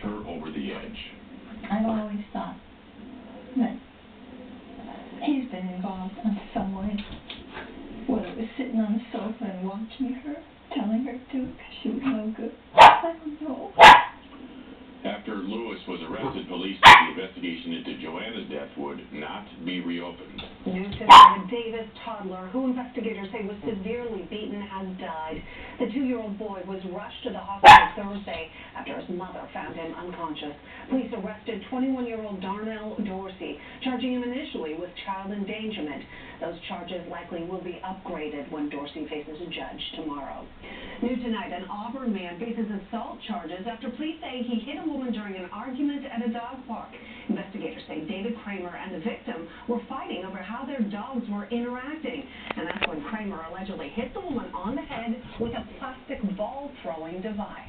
her over the edge. I've always thought that he's been involved in some way, whether it was sitting on the sofa and watching her, telling her to, because she was no good. I don't know. After Lewis was arrested, police said the investigation into Joanna's death would not be reopened. News tonight, a Davis toddler, who investigators say was severely beaten, has died. The 2-year-old boy was rushed to the hospital Thursday after his mother found him unconscious. Police arrested 21-year-old Darnell Dorsey, charging him initially with child endangerment. Those charges likely will be upgraded when Dorsey faces a judge tomorrow. New tonight, an Auburn man faces assault charges after police say he hit a woman during an argument at a dog park. Investigators say David Kramer and the victim were fighting over how their dogs were interacting. And that's when Kramer allegedly hit the woman on the head with a plastic ball-throwing device.